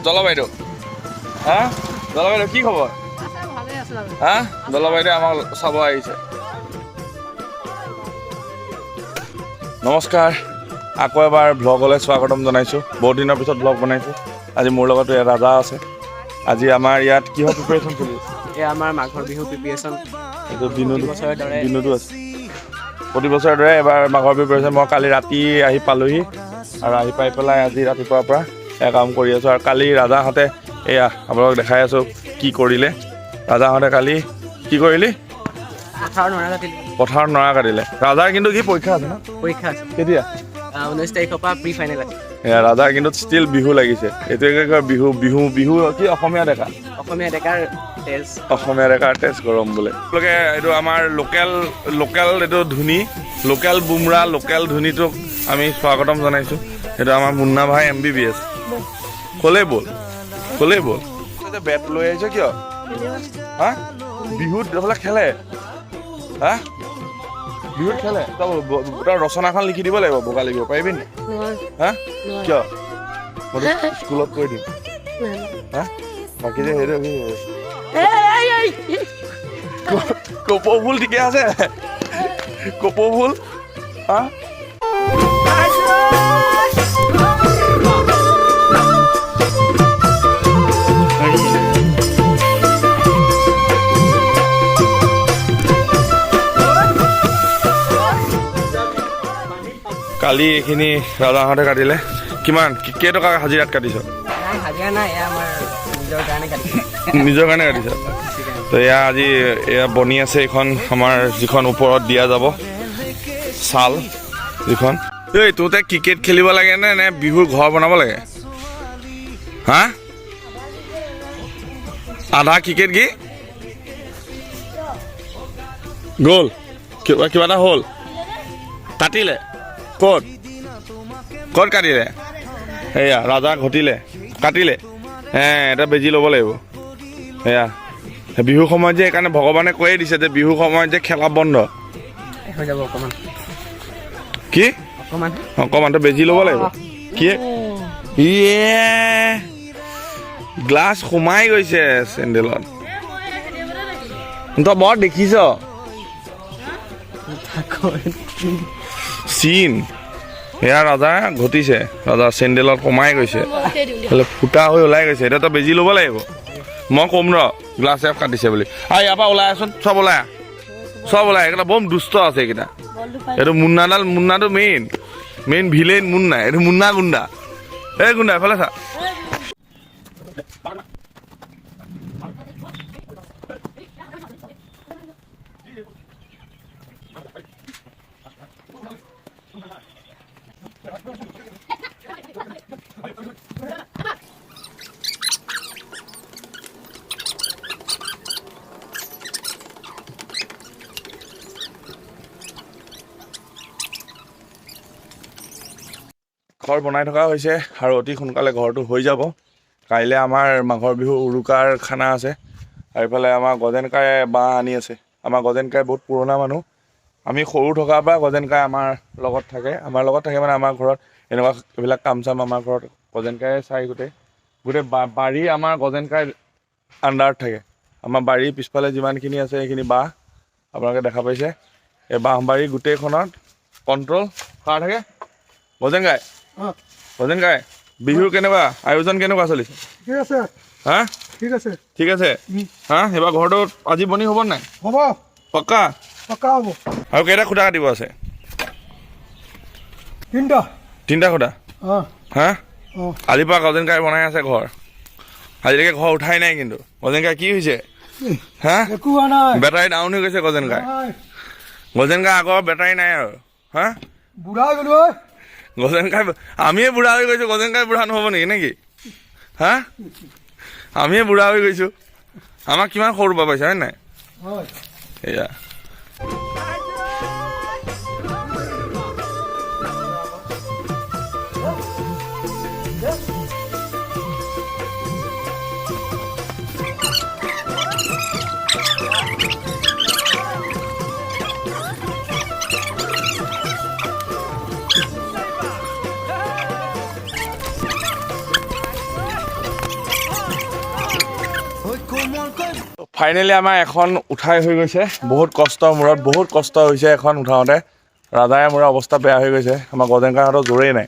জলবায়ু হা জলবায়ু কি খবৰ হা জলবায়ু আমাক চাব আহিছে নমস্কাৰ আকৌ এবাৰ ব্লগলৈ স্বাগতম জনাইছোঁ বহুত দিনৰ পিছত ব্লগ বনাইছোঁ আজি মোৰ লগত ৰাজা আছে আজি আমাৰ ইয়াত কিহৰ প্ৰিপাৰেশ্যন চলি আছে এয়া আমাৰ মাঘৰ বিহু প্ৰিপাৰেশ্যন এইটো বিনুটো আছে প্ৰতি বছৰৰ দৰে এবাৰ মাঘৰ বিহু প্ৰিপাৰেশ্যন মই কালি ৰাতি আহি পালোহি আৰু আহি পাই পেলাই আজি ৰাতিপুৱাৰ পৰা এয়া কাম কৰি আছোঁ আৰু কালি ৰাজাহঁতে এয়া আপোনালোকক দেখাই আছোঁ কি কৰিলে ৰাজাহঁতে কালি কি কৰিলি পথাৰত নৰা কাটিলে ৰাজাৰ কিন্তু কি পৰীক্ষা আছে ন পৰীক্ষা আছে কেতিয়া 19 তাৰিখৰ পৰা প্ৰি ফাইনেল আছে এয়া ৰাজাৰ কিন্তু ষ্টিল বিহু লাগিছে এইটোকে কয় বিহু বিহু বিহু কি অসমীয়া ডেকাৰ তেজ গৰম বোলে তেওঁলোকে এইটো আমাৰ লোকেল এইটো ধুনী লোকেল বুমৰা লোকেল ধুনীটোক আমি স্বাগতম জনাইছোঁ সেইটো আমাৰ মুন্না ভাই MBBS ক'লেই ব'ল বেট লৈ আহিছে কিয় হা বিহুত হ'লে খেলে হা বিহুত খেলে তাৰ ৰচনাখন লিখি দিব লাগিব বগা লিখিব পাৰিবি নি হা কিয় মই স্কুলত কৈ দিম হা বাকী যে সেইটো কপৌফুল ঠিকে আছে কপৌফুল হা কালি এইখিনি ৰাজাহঁতে কাটিলে কিমান কেইটকা হাজিৰাত কাটিছ নিজৰ কাৰণে কাটিছ তো এয়া আজি এয়া বনি আছে এইখন আমাৰ যিখন ওপৰত দিয়া যাব ছাল যিখন এই তোতে ক্ৰিকেট খেলিব লাগে নে বিহুৰ ঘৰ বনাব লাগে হা আধা ক্ৰিকেট কি গ'ল কিবা এটা হ'ল কাটিলে ক'ত কাটিলে এয়া ৰাজা ঘটিলে কাটিলে এটা বেজি ল'ব লাগিব এয়া বিহু সময়ত যে সেইকাৰণে ভগৱানে কৈয়ে দিছে যে বিহু সময়ত যে খেলা বন্ধ হৈ যাব অকণমান কি অকণমানটো বেজি ল'ব লাগিব কি গ্লাছ সোমাই গৈছে চেণ্ডেলত তই বৰ দেখিছ চিন এয়া ৰাজা ঘটিছে ৰাজা চেণ্ডেলত সোমাই গৈছে ফুটা হৈ ওলাই গৈছে এতিয়া তই বেজি ল'ব লাগিব মই ক'ম ৰ গ্লাছ এফ কাটিছে বুলি আৰু ইয়াৰ পৰা ওলাই আছোন চব ওলাই এইকেইটা বম দুষ্ট আছে এইকেইটা এইটো মুন্নাটো মেইন ভিলেইন মুন্না এইটো মুন্না গুণ্ডা এই গুণ্ডা এফালে চা ঘৰ বনাই থকা হৈছে আৰু অতি সোনকালে ঘৰটো হৈ যাব কাইলৈ আমাৰ মাঘৰ বিহু উৰুকাৰ খানা আছে আৰু এইফালে আমাৰ গজেনকাই বাঁহ আনি আছে আমাৰ গজেনকাই বহুত পুৰণা মানুহ আমি সৰু থকাৰ পৰা গজেনকাই আমাৰ লগত থাকে মানে আমাৰ ঘৰত এনেকুৱা এইবিলাক কাম চাম আমাৰ ঘৰত গজেনকাই চাই গোটেই বাৰী আমাৰ গজেনকাই আণ্ডাৰত থাকে আমাৰ বাৰীৰ পিছফালে যিমানখিনি আছে সেইখিনি বাঁহ আপোনালোকে দেখা পাইছে এই বাঁহবাৰী গোটেইখনত কণ্ট্ৰল কাৰ থাকে গজেনকাই বিহুৰ কেনেকুৱা আয়োজন কেনেকুৱা চলিছে ঠিক আছে হা এইবাৰ ঘৰটো আজি বনি হ'ব নাই হ'ব পক্কা হ'ব আৰু কেইটা খুটা কাটিব আছে তিনিটা খুটা হা আজিৰ পৰা গজেনকাই বনাই আছে ঘৰ আজিলৈকে ঘৰ উঠাই নাই কিন্তু গজেনকাই কি হৈছে হা বেটাৰী ডাউন হৈ গৈছে গজেনকাই আগৰ বেটাৰী নাই আৰু হা গজেনকাই আমিয়ে বুঢ়া হৈ গৈছোঁ গজেনকাই বুঢ়া নহ'ব নেকি হা আমিয়ে বুঢ়া হৈ গৈছোঁ আমাক কিমান সৰু পৰা পাইছে হয় নাই এয়া ফাইনেলি আমাৰ এখন উঠাই হৈ গৈছে বহুত কষ্টৰ মূৰত বহুত কষ্ট হৈছে এখন উঠাওঁতে ৰাজাই মোৰ অৱস্থা বেয়া হৈ গৈছে আমাৰ গজেনকাহঁতৰ জোৰেই নাই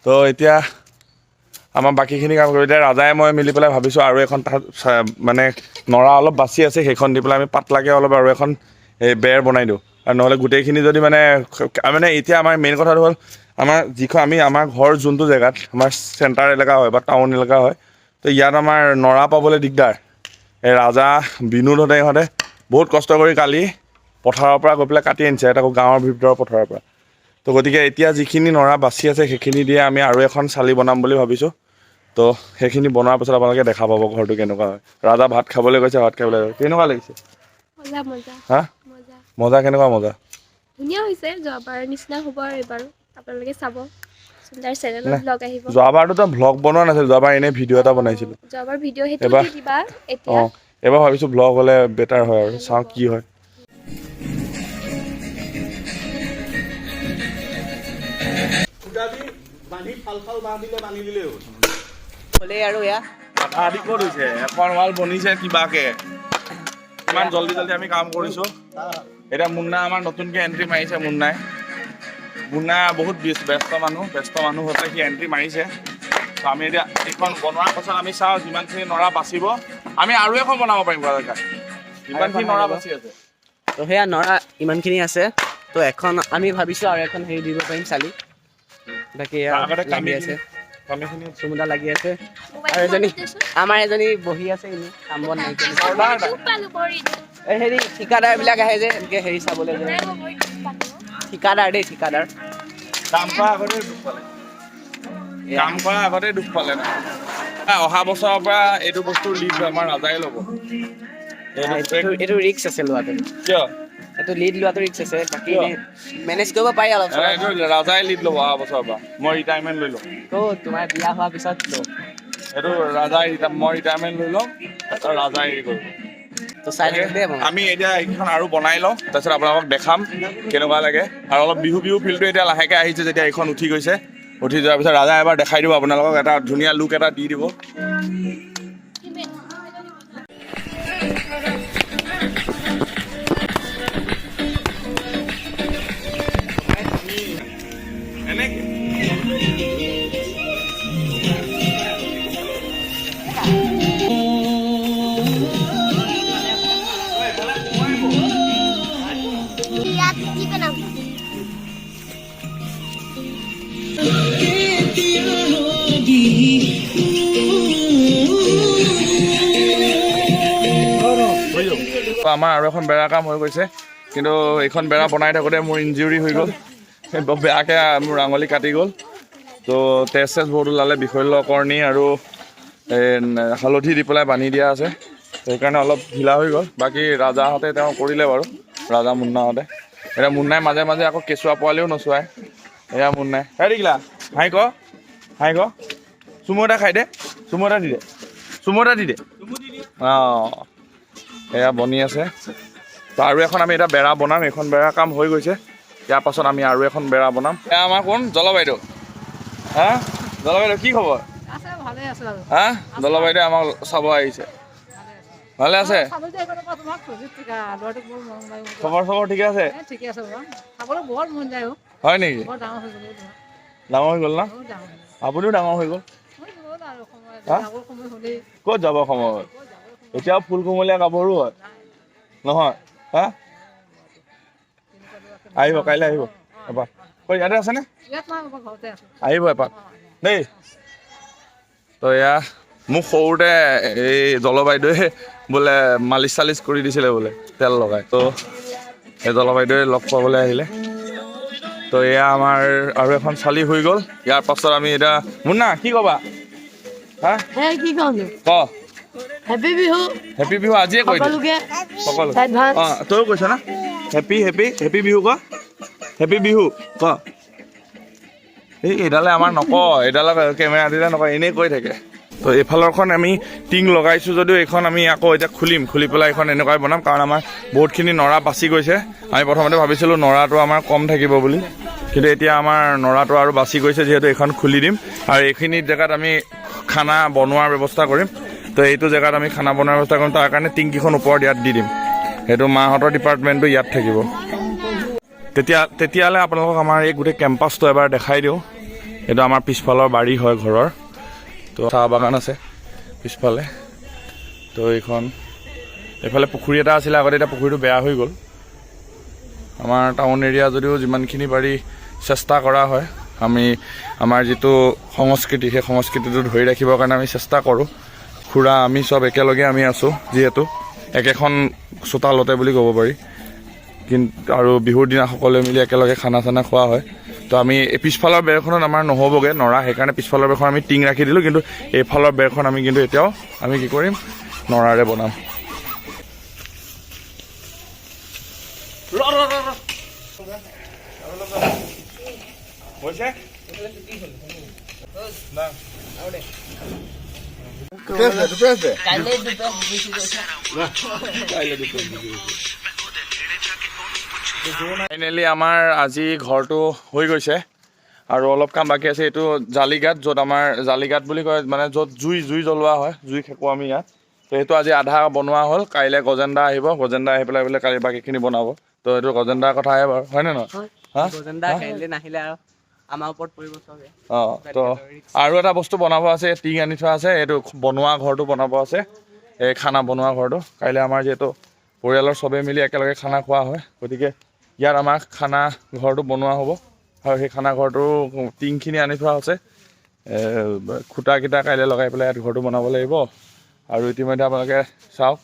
তো এতিয়া আমাৰ বাকীখিনি কাম কৰি এতিয়া ৰাজাই মই মিলি পেলাই ভাবিছোঁ আৰু এখন তাত মানে নৰা অলপ বাচি আছে সেইখন দি পেলাই আমি পাতলাকৈ অলপ আৰু এখন এই বেৰ বনাই দিওঁ আৰু নহ'লে গোটেইখিনি যদি মানে এতিয়া আমাৰ মেইন কথাটো হ'ল আমাৰ যিখন আমাৰ ঘৰ যোনটো জেগাত আমাৰ চেণ্টাৰ এলেকা হয় বা টাউন এলেকা হয় তো ইয়াত আমাৰ নৰা পাবলৈ দিগদাৰ এই ৰাজা বিনোদহঁতে ইহঁতে বহুত কষ্ট কৰি কালি পথাৰৰ পৰা গৈ পেলাই কাটি আনিছে এটা গাঁৱৰ ভিতৰৰ পথাৰৰ পৰা তো গতিকে এতিয়া যিখিনি নৰা বাচি আছে সেইখিনি দিয়ে আমি আৰু এখন চালি বনাম বুলি ভাবিছোঁ তো সেইখিনি বনোৱাৰ পাছত আপোনালোকে দেখা পাব ঘৰটো কেনেকুৱা হয় ৰাজা ভাত খাবলৈ গৈছে ভাত খাবলৈ কেনেকুৱা লাগিছে হা মজা কেনেকুৱা মজা ধুনীয়া হৈছে যোৱাবাৰ নিচিনা হ'ব আৰু এইবাৰো আপোনালোকে চাব সুন্দৰ চেনেলত ব্লগ আহিব যোৱাবাৰতো ভ্লগ বনোৱা নাছিল যোৱাবাৰ এনেই ভিডিঅ' এটা বনাইছিলোঁ যোৱাবাৰ ভিডিঅ' সেইটো এবাৰ দি দিবা এতিয়া এবাৰ ভাবিছোঁ ব্লগ হ'লে বেটাৰ হয় আৰু চাওঁ কি হয় হ'লেই আৰু এয়া আধি ক'ত হৈছে এখন ৱাল বনিছে কিবাকে ইমান জল্দি আমি কাম কৰিছোঁ এতিয়া মুন্না আমাৰ নতুনকৈ এণ্ট্ৰি মাৰিছে মুন্না বহুত ব্যস্ত মানুহ হৈছে সি এণ্ট্ৰি মাৰিছে তো আমি এতিয়া এইখন বনোৱাৰ পাছত আমি চাওঁ যিমানখিনি নৰা বাচিব আমি আৰু এখন বনাব পাৰিম জেগাত যিমানখিনি নৰা বাচি আছে তো সেয়া নৰা ইমানখিনি আছে তো এখন আমি ভাবিছোঁ আৰু এখন হেৰি দিব পাৰিম চালি বাকী লাগি আছে চুমুদা লাগি আছে আৰু আমাৰ এজনী বহি আছে এনেই কাম বন নাই হেৰি ঠিকাদাৰবিলাক আহে যে এনেকৈ হেৰি চাবলৈ যে ঠিকাদাৰ কাম কৰা আগতে দুখ পালে না অহা বছৰৰ পৰা এইটো বস্তু লিড আমাৰ ৰাজাই ল'ব এইটো ৰিক্স আছে লোৱাটো কিয় এইটো লিড লোৱাটো ৰিক্স আছে বাকী মেনেজ কৰিব পাৰি অলপ ৰাজাই লিড ল'ব অহা বছৰৰ পৰা মই ৰিটায়াৰমেণ্ট লৈ ল'ম তো তোমাৰ বিয়া হোৱাৰ পিছত এইটো মই ৰিটায়াৰমেণ্ট লৈ ল'ম তাৰপিছত ৰাজাই হেৰি কৰিব তো চাই থাকিব দেই আমি এতিয়া এইখন আৰু বনাই লওঁ তাৰপিছত আপোনালোকক দেখাম কেনেকুৱা লাগে আৰু অলপ বিহু ফিল্ডটো এতিয়া লাহেকৈ আহিছে যেতিয়া এইখন উঠি গৈছে উঠি যোৱাৰ পিছত ৰাজা এবাৰ দেখাই দিব আপোনালোকক এটা ধুনীয়া লুক এটা দি দিব আমাৰ আৰু এখন বেৰা কাম হৈ গৈছে কিন্তু এইখন বেৰা বনাই থাকোঁতে মোৰ ইঞ্জুৰি হৈ গ'ল বেয়াকৈ মোৰ আঙুলি কাটি গ'ল তো তেজ বহুত ওলালে বিশল্যকৰণী আৰু হালধি দি পেলাই বান্ধি দিয়া আছে সেইকাৰণে অলপ ঢিলা হৈ গ'ল বাকী ৰাজাহঁতে তেওঁ কৰিলে বাৰু ৰাজা মুন্নাহঁতে এতিয়া মুন্নাই মাজে মাজে আকৌ কেঁচুৱা পোৱালিও নচুৱায় এয়া মুন্নাই খাই দেখিলা হাই ক চুমু এটা খাই দে চুমু এটা দি দে অঁ এয়া বনি আছে তো আৰু এখন আমি এটা বেৰা বনাম এইখন বেৰা কাম হৈ গৈছে ইয়াৰ পাছত আমি আৰু এখন বেৰা বনাম এয়া আমাৰ কোন জলবাইদেউ হা জলবাইদেউ কি খবৰ হা জলবাইদেউ আমাক চাব আহিছে ভালে আছে খবৰ ঠিকে আছে হয় নেকি ডাঙৰ হৈ গ'ল না আপুনিও ডাঙৰ হৈ গ'ল ক'ত যাব সময় এতিয়াও ফুল কোমলীয়া গাভৰু হয় নহয় হা আহিব কাইলৈ আহিব এপাক কৈ ইয়াতে আছেনে আহিব এপাক দেই তো এয়া মোক সৰুতে এই জলবাইদেৱে বোলে মালিচ চালিচ কৰি দিছিলে বোলে তেল লগাই তো এই জলবাইদেৱে লগ পাবলৈ আহিলে তো এয়া আমাৰ আৰু এখন চালি হৈ গ'ল ইয়াৰ পাছত আমি এতিয়া মুন্না কি ক'বা হা কি কম ক হেপী বিহু আজিয়ে কৈ দে সকলো অঁ তইও কৈছ না হেপী বিহু ক হেপী বিহু ক এইডালে আমাৰ নকয় এইডালক কেমেৰা দিলে নকয় এনেই কৈ থাকে তো এইফালৰখন আমি টিং লগাইছোঁ যদিও এইখন আমি আকৌ এতিয়া খুলি পেলাই এইখন এনেকুৱাই বনাম কাৰণ আমাৰ বহুতখিনি নৰা বাচি গৈছে আমি প্ৰথমতে ভাবিছিলোঁ নৰাটো আমাৰ কম থাকিব বুলি কিন্তু এতিয়া আমাৰ নৰাটো আৰু বাচি গৈছে যিহেতু এইখন খুলি দিম আৰু এইখিনি জেগাত আমি খানা বনোৱাৰ ব্যৱস্থা কৰিম। তো এইটো জেগাত আমি খানা বনোৱাৰ ব্যৱস্থা কৰিম। তাৰ কাৰণে টিংকিখন ওপৰত ইয়াত দি দিম। সেইটো মাহঁতৰ ডিপাৰ্টমেণ্টটো ইয়াত থাকিব। তেতিয়াহ'লে আপোনালোকক আমাৰ এই গোটেই কেম্পাছটো এবাৰ দেখাই দিওঁ। এইটো আমাৰ পিছফালৰ বাৰী হয় ঘৰৰ। তো চাহ বাগান আছে পিছফালে। তো এইফালে পুখুৰী এটা আছিলে আগতে, এতিয়া পুখুৰীটো বেয়া হৈ গ'ল। আমাৰ টাউন এৰিয়া যদিও যিমানখিনি পাৰি চেষ্টা কৰা হয়, আমি আমাৰ যিটো সংস্কৃতি সেই সংস্কৃতিটো ধৰি ৰাখিবৰ কাৰণে আমি চেষ্টা কৰোঁ। খুৰা আমি চব একেলগে আমি আছোঁ, যিহেতু একেখন চোতালতে বুলি ক'ব পাৰি। কিন্তু আৰু বিহুৰ দিনা সকলোৱে মিলি একেলগে খানা চানা খোৱা হয়। তো আমি এই পিছফালৰ বেৰখনত আমাৰ নহ'বগৈ নৰা, সেইকাৰণে পিছফালৰ বেৰখন আমি টিং ৰাখি দিলোঁ। কিন্তু এইফালৰ বেৰখন আমি কিন্তু এতিয়াও আমি কি কৰিম, নৰাৰে বনাম। ফাইনেলি আমাৰ আজি ঘৰটো হৈ গৈছে আৰু অলপ কাম বাকী আছে। এইটো জালিঘাট, য'ত আমাৰ জালিঘাট বুলি কয়, মানে য'ত জুই জ্বলোৱা হয়, জুই খেকোঁ আমি ইয়াত। তো সেইটো আজি আধা বনোৱা হ'ল। কাইলৈ গজেন্দা আহিব, গজেন্দা আহি পেলাই বোলে কালি বাকীখিনি বনাব। তো এইটো গজেন্দাৰ কথাহে বাৰু, হয়নে নহয়? গজেন্দা কাইলৈ নাহিলে আৰু আমাৰ ওপৰত পৰিব চবে। তো আৰু এটা বস্তু বনাব আছে, টিং আনি থোৱা আছে। এইটো বনোৱা ঘৰটো বনাব আছে, এই খানা বনোৱা ঘৰটো। কাইলৈ আমাৰ যিহেতু পৰিয়ালৰ চবেই মিলি একেলগে খানা খোৱা হয়, গতিকে ইয়াত আমাৰ খানা ঘৰটো বনোৱা হ'ব। আৰু সেই খানা ঘৰটো টিংখিনি আনি থোৱা হৈছে। খুটাকেইটা কাইলৈ লগাই পেলাই ইয়াত ঘৰটো বনাব লাগিব। আৰু ইতিমধ্যে আপোনালোকে চাওক,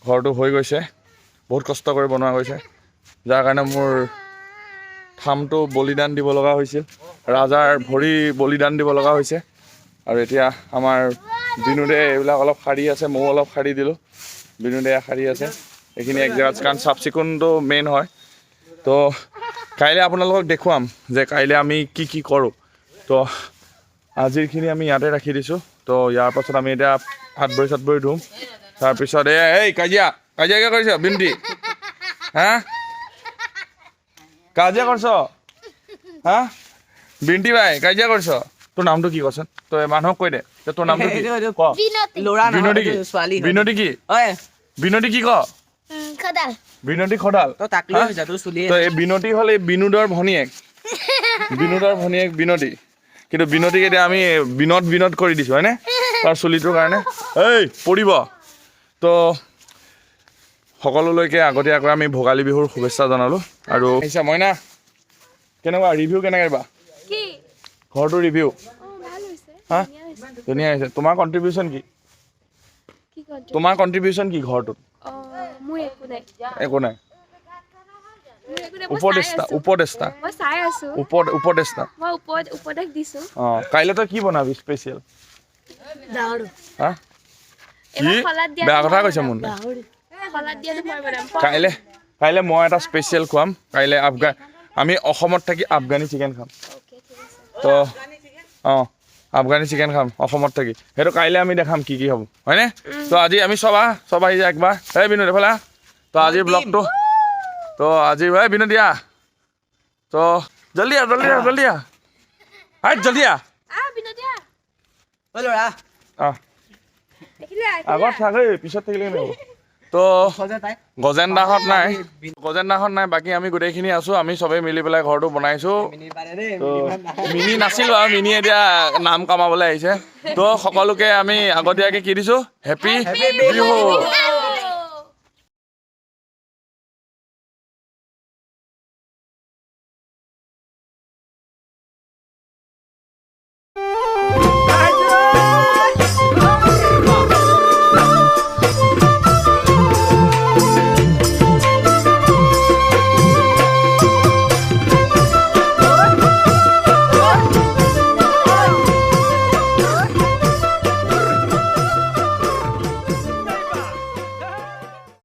ঘৰটো হৈ গৈছে। বহুত কষ্ট কৰি বনোৱা গৈছে, যাৰ কাৰণে মোৰ থামটো বলিদান দিব লগা হৈছিল, ৰাজাৰ ভৰি বলিদান দিব লগা হৈছে। আৰু এতিয়া আমাৰ বিনোদে এইবিলাক অলপ সাৰি আছে, ময়ো অলপ সাৰি দিলোঁ। বিনোদে সাৰি আছে এইখিনি এক জেগাত, কাৰণ চাফ চিকুণটো মেইন হয়। তো কাইলৈ আপোনালোকক দেখুৱাম যে কাইলৈ আমি কি কি কৰোঁ। তো আজিৰখিনি আমি ইয়াতে ৰাখি দিছোঁ। তো ইয়াৰ পাছত আমি এতিয়া হাত ভৰি ধুম। তাৰপিছত এই কাজিয়া কিয় কৰিছ বিন্দি? হা কাজিয়া কৰিছ? হা বিন্টি বাই কাজিয়া কৰিছ? তোৰ নামটো কি কচোন? তই মানুহক কৈ দে তোৰ নামটো কি ক। বিনোদী কি? বিনোদী কি? বিনোদী কি ক? বিনোদী খদাল। তো এই বিনোদী হ'ল এই বিনোদৰ ভনীয়েক। বিনোদৰ ভনীয়েক বিনোদী। কিন্তু বিনোদীক এতিয়া আমি বিনোদ কৰি দিছোঁ, হয়নে? তাৰ চুলিটোৰ কাৰণে এই পৰিব। তো সকলোলৈকে আগতীয়াকৈ আমি ভোগালী বিহুৰ শুভেচ্ছা জনালোঁ। আৰু মইনা কেনেকুৱা ৰিভিউ কেনেকৈ দিবা ঘৰটোৰ ৰিভিউ? হা ধুনীয়া হৈছে। তোমাৰ কণ্ট্ৰিবিউশ্যন কি? তোমাৰ কণ্ট্ৰিবিউশ্যন কি ঘৰটোত? একো নাই। উপদেষ্টা অঁ কাইলৈ তই কি বনাবি স্পেচিয়েল? হা কি বেয়া কথা কৈছে মোৰ? কাইলৈ মই এটা স্পেচিয়েল খুৱাম। কাইলৈ আমি অসমত থাকি আফগানী চিকেন খাম। তো অঁ আফগানী চিকেন খাম অসমত থাকি। সেইটো কাইলৈ আমি দেখাম কি কি হ'ব, হয়নে? তো আজি আমি চব আহি যায় একবাৰ। এই বিনোদ এফালে। তো আজিৰ ব্লগটো আজিৰ বিনোদ দিয়া। তো জলদি আহ আগত থাক, পিছত থাকিলে নহ'ব। তো গজেন্দাহঁত নাই, বাকী আমি গোটেইখিনি আছোঁ। আমি চবেই মিলি পেলাই ঘৰটো বনাইছোঁ। তো মিনি নাছিলোঁ আৰু মিনি এতিয়া নাম কামাবলৈ আহিছে। তো সকলোকে আমি আগতীয়াকৈ কি দিছোঁ? হেপী বিহু।